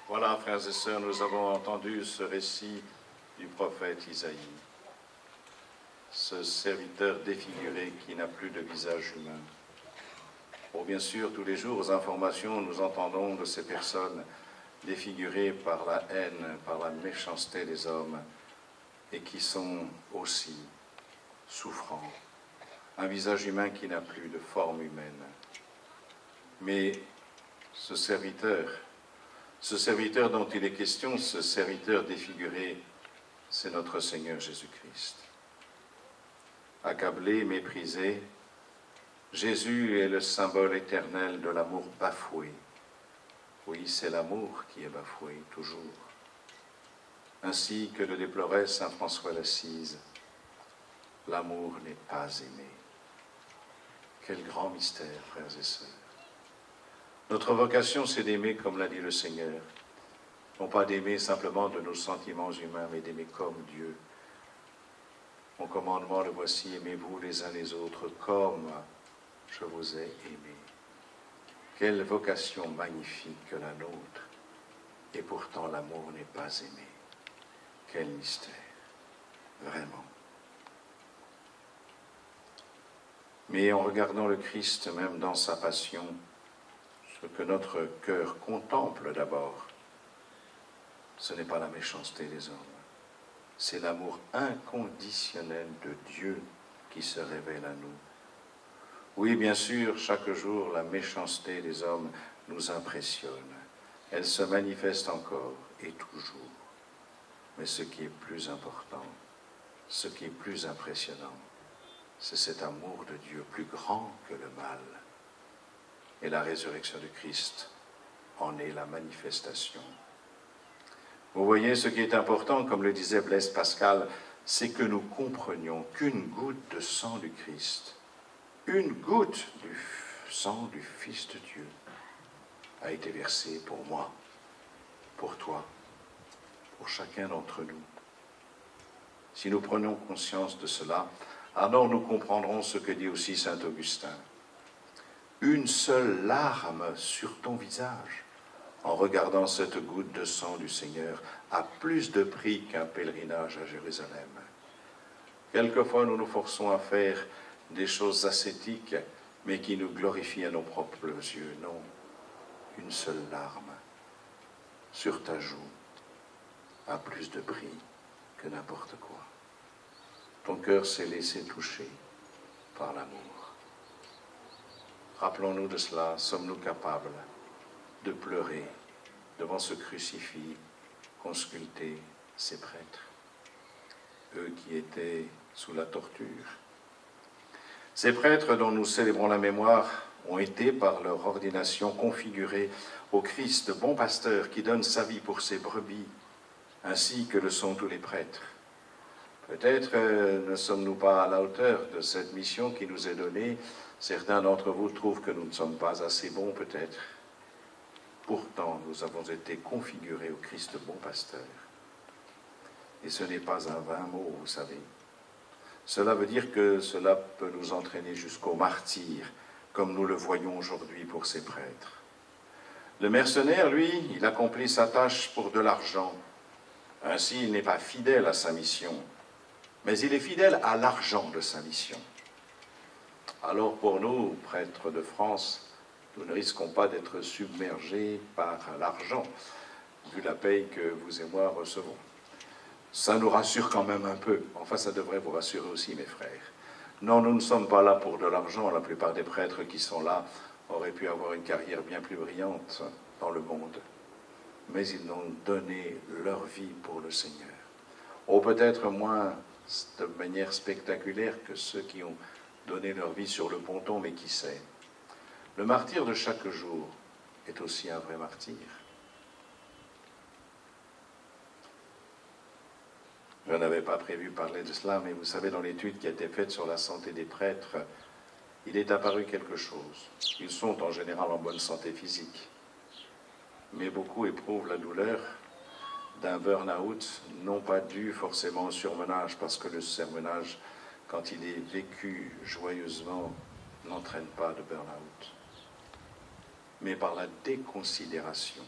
Voilà, frères et sœurs, nous avons entendu ce récit du prophète Isaïe, ce serviteur défiguré qui n'a plus de visage humain. Bon, bien sûr, tous les jours, aux informations, nous entendons de ces personnes défigurées par la haine, par la méchanceté des hommes, et qui sont aussi souffrants. Un visage humain qui n'a plus de forme humaine. Mais ce serviteur dont il est question, ce serviteur défiguré, c'est notre Seigneur Jésus-Christ. Accablé, méprisé, Jésus est le symbole éternel de l'amour bafoué. Oui, c'est l'amour qui est bafoué, toujours. Ainsi que le déplorait saint François d'Assise, l'amour n'est pas aimé. Quel grand mystère, frères et sœurs. Notre vocation, c'est d'aimer comme l'a dit le Seigneur. Non pas d'aimer simplement de nos sentiments humains, mais d'aimer comme Dieu. Mon commandement, le voici, aimez-vous les uns les autres comme je vous ai aimé. Quelle vocation magnifique que la nôtre. Et pourtant, l'amour n'est pas aimé. Quel mystère, vraiment. Mais en regardant le Christ, même dans sa passion, ce que notre cœur contemple d'abord, ce n'est pas la méchanceté des hommes, c'est l'amour inconditionnel de Dieu qui se révèle à nous. Oui, bien sûr, chaque jour, la méchanceté des hommes nous impressionne. Elle se manifeste encore et toujours. Mais ce qui est plus important, ce qui est plus impressionnant, c'est cet amour de Dieu plus grand que le mal. Et la résurrection du Christ en est la manifestation. Vous voyez, ce qui est important, comme le disait Blaise Pascal, c'est que nous comprenions qu'une goutte de sang du Christ, une goutte du sang du Fils de Dieu a été versée pour moi, pour toi, pour chacun d'entre nous. Si nous prenons conscience de cela, alors nous comprendrons ce que dit aussi saint Augustin. Une seule larme sur ton visage, en regardant cette goutte de sang du Seigneur, a plus de prix qu'un pèlerinage à Jérusalem. Quelquefois, nous nous forçons à faire des choses ascétiques, mais qui nous glorifient à nos propres yeux. Non, une seule larme sur ta joue a plus de prix que n'importe quoi. Ton cœur s'est laissé toucher par l'amour. Rappelons-nous de cela, sommes-nous capables de pleurer devant ce crucifix qu'ont sculpté ces prêtres, eux qui étaient sous la torture. Ces prêtres dont nous célébrons la mémoire ont été, par leur ordination, configurés au Christ, bon pasteur qui donne sa vie pour ses brebis, ainsi que le sont tous les prêtres. Peut-être ne sommes-nous pas à la hauteur de cette mission qui nous est donnée. Certains d'entre vous trouvent que nous ne sommes pas assez bons, peut-être. Pourtant, nous avons été configurés au Christ bon pasteur. Et ce n'est pas un vain mot, vous savez. Cela veut dire que cela peut nous entraîner jusqu'au martyre, comme nous le voyons aujourd'hui pour ces prêtres. Le mercenaire, lui, il accomplit sa tâche pour de l'argent. Ainsi, il n'est pas fidèle à sa mission, mais il est fidèle à l'argent de sa mission. Alors pour nous, prêtres de France, nous ne risquons pas d'être submergés par l'argent, vu la paye que vous et moi recevons. Ça nous rassure quand même un peu. Enfin, ça devrait vous rassurer aussi, mes frères. Non, nous ne sommes pas là pour de l'argent. La plupart des prêtres qui sont là auraient pu avoir une carrière bien plus brillante dans le monde. Mais ils ont donné leur vie pour le Seigneur. Ou peut-être moins de manière spectaculaire que ceux qui ont donné leur vie sur le ponton, mais qui sait. Le martyr de chaque jour est aussi un vrai martyr. Je n'avais pas prévu parler de cela, mais vous savez, dans l'étude qui a été faite sur la santé des prêtres, il est apparu quelque chose. Ils sont en général en bonne santé physique, mais beaucoup éprouvent la douleur d'un burn-out, non pas dû forcément au surmenage, parce que le surmenage, quand il est vécu joyeusement, n'entraîne pas de burn-out, mais par la déconsidération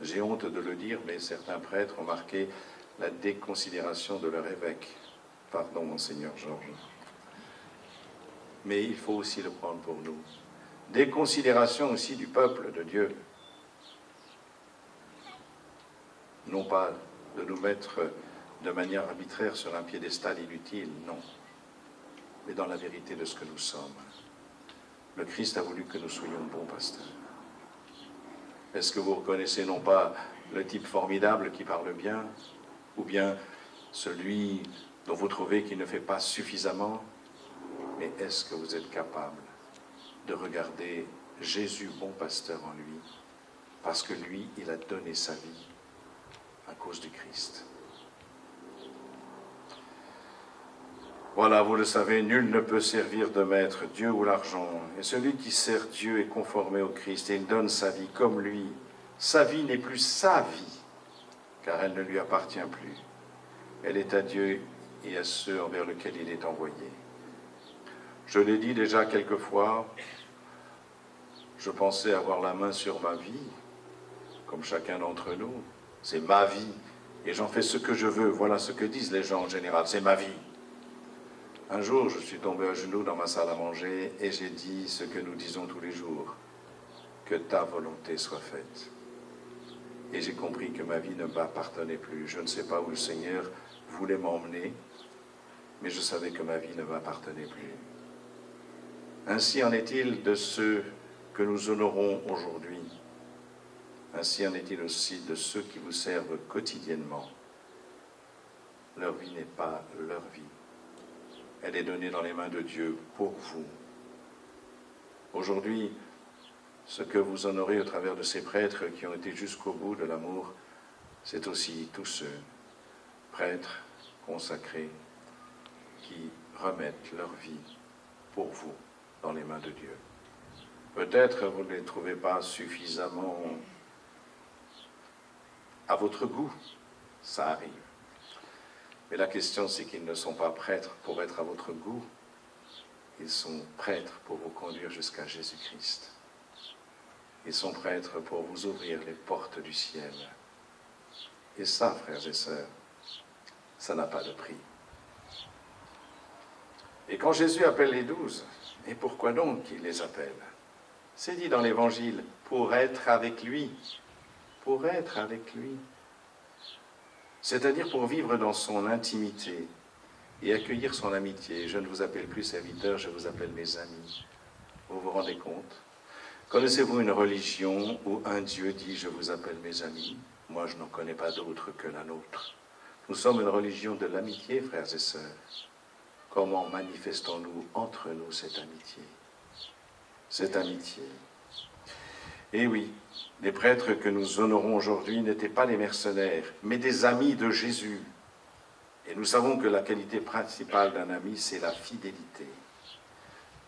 J'ai honte de le dire, mais certains prêtres ont marqué la déconsidération de leur évêque. Pardon, Monseigneur Georges. Mais il faut aussi le prendre pour nous. Déconsidération aussi du peuple de Dieu. Non pas de nous mettre de manière arbitraire sur un piédestal inutile, non, mais dans la vérité de ce que nous sommes. Le Christ a voulu que nous soyons bons pasteurs. Est-ce que vous reconnaissez non pas le type formidable qui parle bien, ou bien celui dont vous trouvez qu'il ne fait pas suffisamment, mais est-ce que vous êtes capable de regarder Jésus, bon pasteur en lui, parce que lui, il a donné sa vie à cause du Christ. Voilà, vous le savez, nul ne peut servir de maître, Dieu ou l'argent. Et celui qui sert Dieu est conformé au Christ et il donne sa vie comme lui. Sa vie n'est plus sa vie, car elle ne lui appartient plus. Elle est à Dieu et à ceux envers lesquels il est envoyé. Je l'ai dit déjà quelques fois, je pensais avoir la main sur ma vie, comme chacun d'entre nous. C'est ma vie, et j'en fais ce que je veux. Voilà ce que disent les gens en général, c'est ma vie. Un jour, je suis tombé à genoux dans ma salle à manger et j'ai dit ce que nous disons tous les jours, que ta volonté soit faite. Et j'ai compris que ma vie ne m'appartenait plus. Je ne sais pas où le Seigneur voulait m'emmener, mais je savais que ma vie ne m'appartenait plus. Ainsi en est-il de ceux que nous honorons aujourd'hui. Ainsi en est-il aussi de ceux qui vous servent quotidiennement. Leur vie n'est pas leur vie. Elle est donnée dans les mains de Dieu pour vous. Aujourd'hui, ce que vous honorez au travers de ces prêtres qui ont été jusqu'au bout de l'amour, c'est aussi tous ceux, prêtres consacrés, qui remettent leur vie pour vous dans les mains de Dieu. Peut-être vous ne les trouvez pas suffisamment à votre goût, ça arrive. Mais la question, c'est qu'ils ne sont pas prêtres pour être à votre goût. Ils sont prêtres pour vous conduire jusqu'à Jésus-Christ. Ils sont prêtres pour vous ouvrir les portes du ciel. Et ça, frères et sœurs, ça n'a pas de prix. Et quand Jésus appelle les 12, et pourquoi donc il les appelle? C'est dit dans l'Évangile, pour être avec lui. Pour être avec lui. C'est-à-dire pour vivre dans son intimité et accueillir son amitié. Je ne vous appelle plus serviteurs, je vous appelle mes amis. Vous vous rendez compte? Connaissez-vous une religion où un Dieu dit « je vous appelle mes amis » ? Moi, je n'en connais pas d'autre que la nôtre. Nous sommes une religion de l'amitié, frères et sœurs. Comment manifestons-nous entre nous cette amitié? Cette amitié. Et oui, les prêtres que nous honorons aujourd'hui n'étaient pas des mercenaires, mais des amis de Jésus. Et nous savons que la qualité principale d'un ami, c'est la fidélité.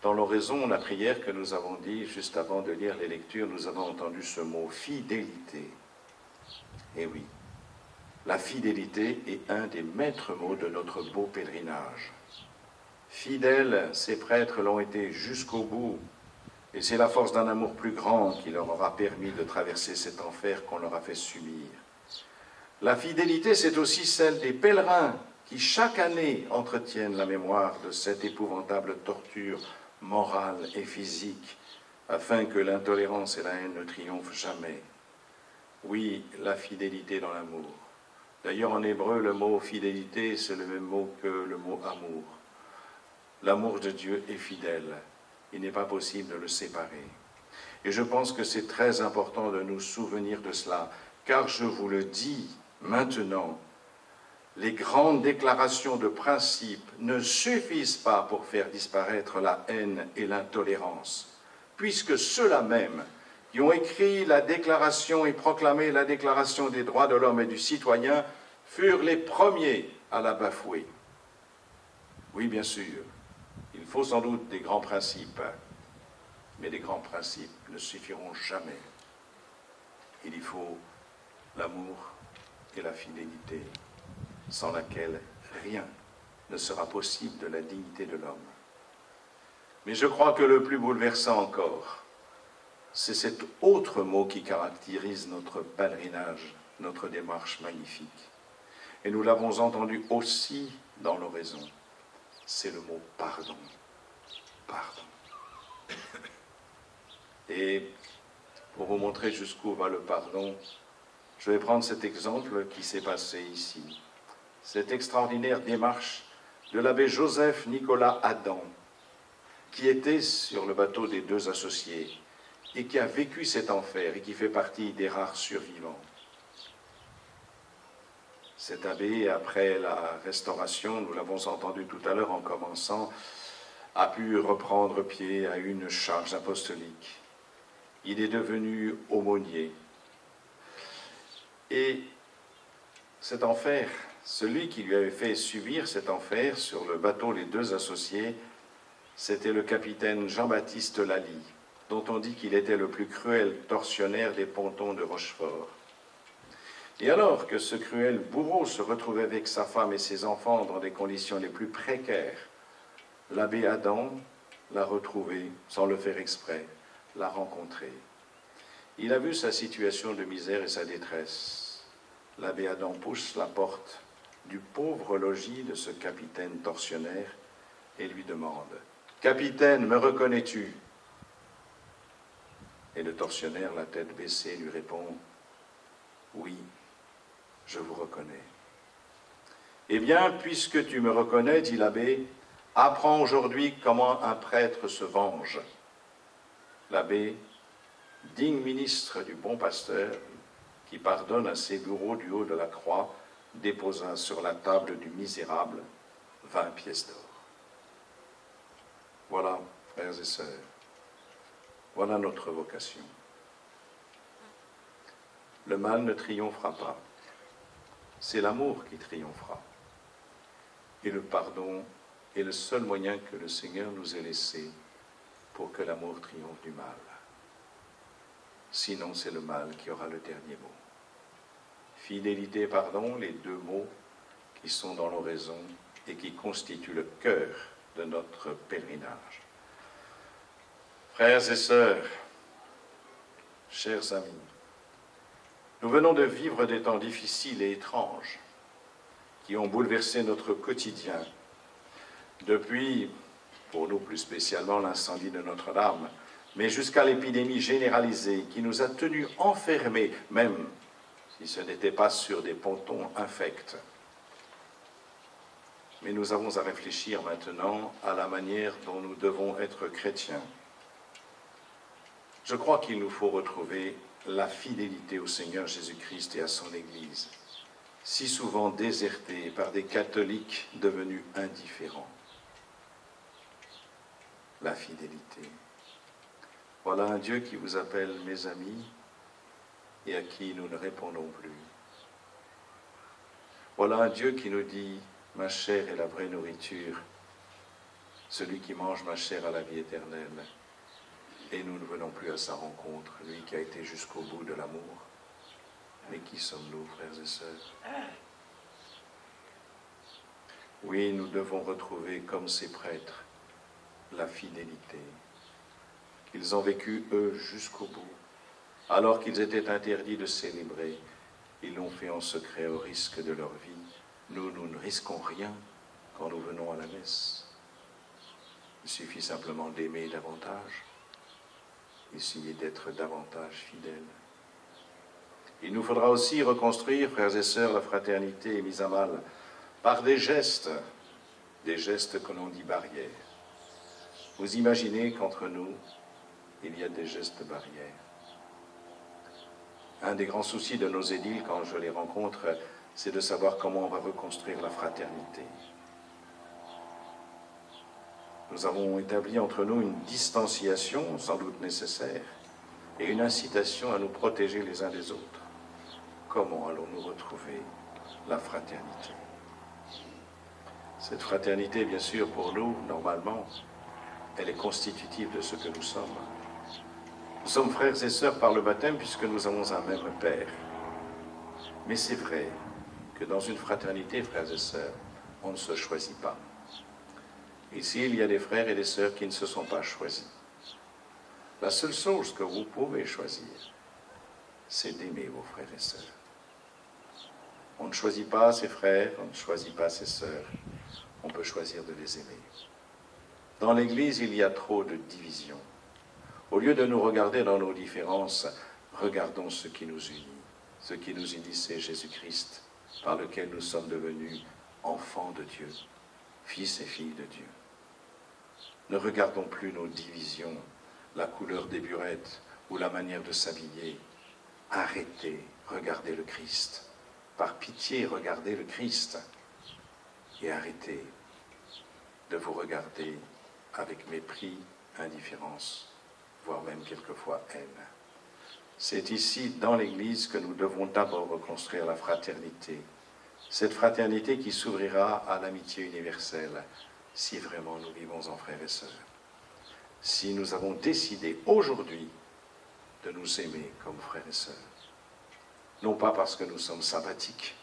Dans l'oraison, la prière que nous avons dit juste avant de lire les lectures, nous avons entendu ce mot, fidélité. Et oui, la fidélité est un des maîtres mots de notre beau pèlerinage. Fidèles, ces prêtres l'ont été jusqu'au bout. Et c'est la force d'un amour plus grand qui leur aura permis de traverser cet enfer qu'on leur a fait subir. La fidélité, c'est aussi celle des pèlerins qui chaque année entretiennent la mémoire de cette épouvantable torture morale et physique, afin que l'intolérance et la haine ne triomphent jamais. Oui, la fidélité dans l'amour. D'ailleurs, en hébreu, le mot fidélité, c'est le même mot que le mot amour. L'amour de Dieu est fidèle. Il n'est pas possible de le séparer. Et je pense que c'est très important de nous souvenir de cela, car je vous le dis maintenant, les grandes déclarations de principe ne suffisent pas pour faire disparaître la haine et l'intolérance, puisque ceux-là même qui ont écrit la déclaration et proclamé la déclaration des droits de l'homme et du citoyen furent les premiers à la bafouer. Oui, bien sûr. Il faut sans doute des grands principes, mais les grands principes ne suffiront jamais. Il y faut l'amour et la fidélité, sans laquelle rien ne sera possible de la dignité de l'homme. Mais je crois que le plus bouleversant encore, c'est cet autre mot qui caractérise notre pèlerinage, notre démarche magnifique. Et nous l'avons entendu aussi dans l'oraison. C'est le mot pardon. Pardon. Et pour vous montrer jusqu'où va le pardon, je vais prendre cet exemple qui s'est passé ici. Cette extraordinaire démarche de l'abbé Joseph Nicolas Adam, qui était sur le bateau des deux associés et qui a vécu cet enfer et qui fait partie des rares survivants. Cet abbé, après la Restauration, nous l'avons entendu tout à l'heure en commençant, a pu reprendre pied à une charge apostolique. Il est devenu aumônier. Et cet enfer, celui qui lui avait fait subir cet enfer sur le bateau Les Deux Associés, c'était le capitaine Jean-Baptiste Lally, dont on dit qu'il était le plus cruel tortionnaire des pontons de Rochefort. Et alors que ce cruel bourreau se retrouvait avec sa femme et ses enfants dans des conditions les plus précaires, l'abbé Adam l'a retrouvé, sans le faire exprès, l'a rencontré. Il a vu sa situation de misère et sa détresse. L'abbé Adam pousse la porte du pauvre logis de ce capitaine tortionnaire et lui demande « Capitaine, me reconnais-tu » Et le tortionnaire, la tête baissée, lui répond « Oui, je vous reconnais. » « Eh bien, puisque tu me reconnais, dit l'abbé, apprends aujourd'hui comment un prêtre se venge. » L'abbé, digne ministre du bon pasteur, qui pardonne à ses bourreaux du haut de la croix, déposa sur la table du misérable 20 pièces d'or. Voilà, frères et sœurs, voilà notre vocation. Le mal ne triomphera pas. C'est l'amour qui triomphera. Et le pardon est le seul moyen que le Seigneur nous ait laissé pour que l'amour triomphe du mal. Sinon, c'est le mal qui aura le dernier mot. Fidélité et pardon, les deux mots qui sont dans l'oraison et qui constituent le cœur de notre pèlerinage. Frères et sœurs, chers amis, nous venons de vivre des temps difficiles et étranges qui ont bouleversé notre quotidien. Depuis, pour nous plus spécialement, l'incendie de Notre-Dame, mais jusqu'à l'épidémie généralisée qui nous a tenus enfermés, même si ce n'était pas sur des pontons infects. Mais nous avons à réfléchir maintenant à la manière dont nous devons être chrétiens. Je crois qu'il nous faut retrouver la fidélité au Seigneur Jésus-Christ et à son Église, si souvent désertée par des catholiques devenus indifférents. La fidélité. Voilà un Dieu qui vous appelle mes amis et à qui nous ne répondons plus. Voilà un Dieu qui nous dit « Ma chair est la vraie nourriture, celui qui mange ma chair a la vie éternelle ». Et nous ne venons plus à sa rencontre, lui qui a été jusqu'au bout de l'amour. Mais qui sommes-nous, frères et sœurs? Oui, nous devons retrouver, comme ces prêtres, la fidélité qu'ils ont vécue, eux, jusqu'au bout. Alors qu'ils étaient interdits de célébrer, ils l'ont fait en secret au risque de leur vie. Nous, nous ne risquons rien quand nous venons à la messe. Il suffit simplement d'aimer davantage, essayer d'être davantage fidèles. Il nous faudra aussi reconstruire, frères et sœurs, la fraternité mise à mal par des gestes que l'on dit barrières. Vous imaginez qu'entre nous, il y a des gestes barrières. Un des grands soucis de nos édiles, quand je les rencontre, c'est de savoir comment on va reconstruire la fraternité. Nous avons établi entre nous une distanciation, sans doute nécessaire, et une incitation à nous protéger les uns des autres. Comment allons-nous retrouver la fraternité? Cette fraternité, bien sûr, pour nous, normalement, elle est constitutive de ce que nous sommes. Nous sommes frères et sœurs par le baptême puisque nous avons un même Père. Mais c'est vrai que dans une fraternité, frères et sœurs, on ne se choisit pas. Ici, il y a des frères et des sœurs qui ne se sont pas choisis. La seule chose que vous pouvez choisir, c'est d'aimer vos frères et sœurs. On ne choisit pas ses frères, on ne choisit pas ses sœurs. On peut choisir de les aimer. Dans l'Église, il y a trop de divisions. Au lieu de nous regarder dans nos différences, regardons ce qui nous unit. Ce qui nous unit, c'est Jésus-Christ, par lequel nous sommes devenus enfants de Dieu, fils et filles de Dieu. Ne regardons plus nos divisions, la couleur des burettes ou la manière de s'habiller. Arrêtez, regardez le Christ. Par pitié, regardez le Christ. Et arrêtez de vous regarder avec mépris, indifférence, voire même quelquefois haine. C'est ici, dans l'Église, que nous devons d'abord reconstruire la fraternité. Cette fraternité qui s'ouvrira à l'amitié universelle, si vraiment nous vivons en frères et sœurs. Si nous avons décidé aujourd'hui de nous aimer comme frères et sœurs. Non pas parce que nous sommes sympathiques.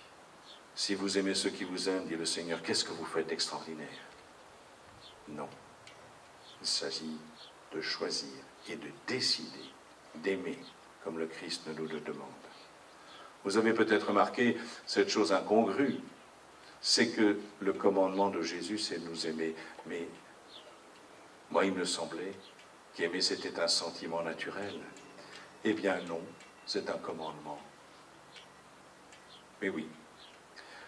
Si vous aimez ceux qui vous aiment, dit le Seigneur, qu'est-ce que vous faites d'extraordinaire? Non. Il s'agit de choisir et de décider d'aimer comme le Christ nous le demande. Vous avez peut-être remarqué cette chose incongrue, c'est que le commandement de Jésus, c'est de nous aimer. Mais moi, il me semblait qu'aimer, c'était un sentiment naturel. Eh bien non, c'est un commandement. Mais oui,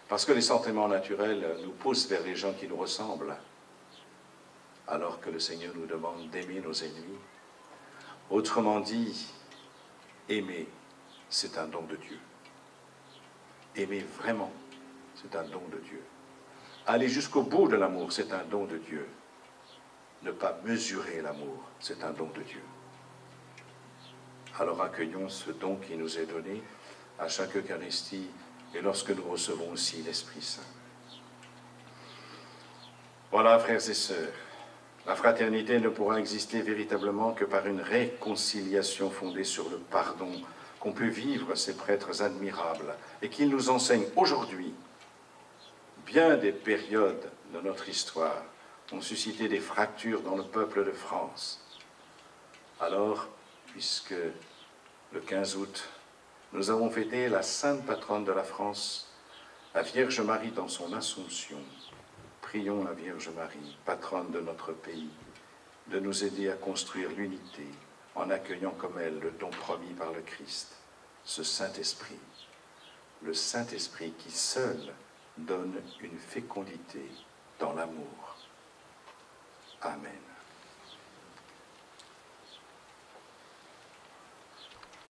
parce que les sentiments naturels nous poussent vers les gens qui nous ressemblent, alors que le Seigneur nous demande d'aimer nos ennemis. Autrement dit, aimer, c'est un don de Dieu. Aimer vraiment, c'est un don de Dieu. Aller jusqu'au bout de l'amour, c'est un don de Dieu. Ne pas mesurer l'amour, c'est un don de Dieu. Alors accueillons ce don qui nous est donné à chaque Eucharistie et lorsque nous recevons aussi l'Esprit Saint. Voilà, frères et sœurs, la fraternité ne pourra exister véritablement que par une réconciliation fondée sur le pardon qu'ont pu vivre ces prêtres admirables et qu'ils nous enseignent aujourd'hui. Bien des périodes de notre histoire ont suscité des fractures dans le peuple de France. Alors, puisque le 15 août, nous avons fêté la sainte patronne de la France, la Vierge Marie dans son Assomption, prions la Vierge Marie, patronne de notre pays, de nous aider à construire l'unité en accueillant comme elle le don promis par le Christ, ce Saint-Esprit, le Saint-Esprit qui seul donne une fécondité dans l'amour. Amen.